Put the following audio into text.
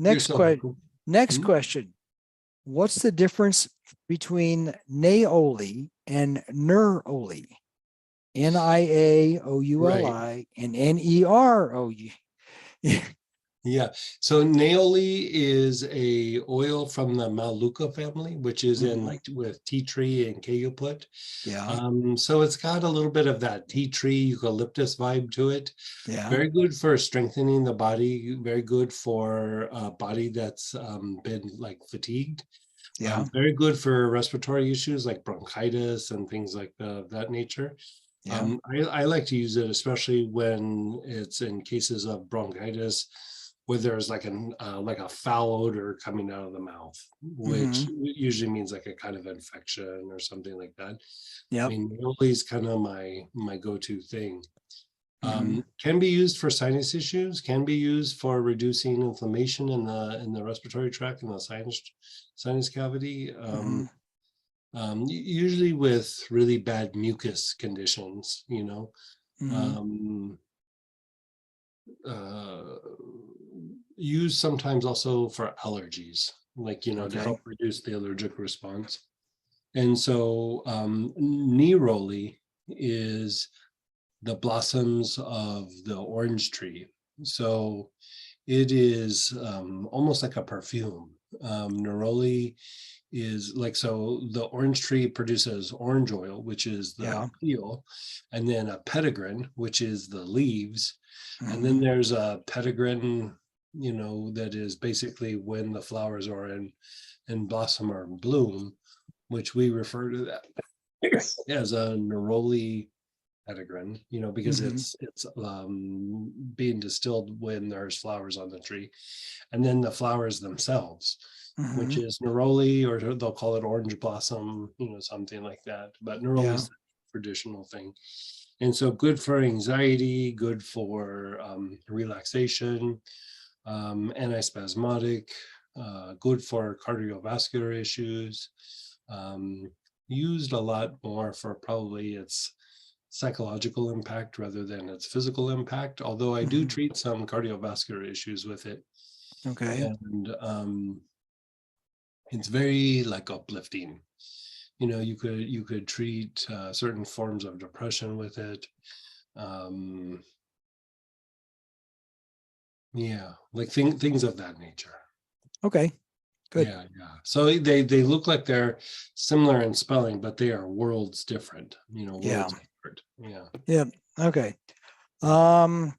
You're Next so question. welcome. Next Mhm. question. What's the difference between Niaouli and Neroli? Niaouli and Neroli. Yeah. So Niaouli is a oil from the Maluka family, which is in like with tea tree and cajuput. Yeah, So it's got a little bit of that tea tree eucalyptus vibe to it. yeah, Very good for strengthening the body. Very good for a body that's been like fatigued. yeah, Very good for respiratory issues like bronchitis and things like that nature. yeah. I like to use it, especially when it's in cases of bronchitis, where there's like a foul odor coming out of the mouth, which usually means like a kind of infection or something like that. I Yep. mean, Niaouli is kind of my go-to thing. hmm Can be used for sinus issues, can be used for reducing inflammation in the respiratory tract and the sinus cavity. hmm Usually with really bad mucus conditions, hmm um, uh, used sometimes also for allergies, like, to Okay. help reduce the allergic response. And so neroli is the blossoms of the orange tree. So it is almost like a perfume. Neroli is like, so the orange tree produces orange oil, which is the Yeah. peel, and then a petitgrain, which is the leaves. And hmm then there's a petitgrain, that is basically when the flowers are in blossom or in bloom, which we refer to that as a neroli petitgrain, because hmm it's being distilled when there's flowers on the tree, and then the flowers themselves, which hmm is neroli, or they'll call it orange blossom, something like that. But neroli Yeah. is the traditional thing, and so good for anxiety, good for relaxation, antispasmodic, good for cardiovascular issues. Um, Used a lot more for probably its psychological impact rather than its physical impact, although I do hmm treat some cardiovascular issues with it. Okay. And it's very like uplifting. You could treat certain forms of depression with it. Um, yeah, like things of that nature. Okay. Good. Yeah, yeah. So they look like they're similar in spelling, but they are worlds different, Yeah. worlds apart. Yeah. Yeah. Okay. Um,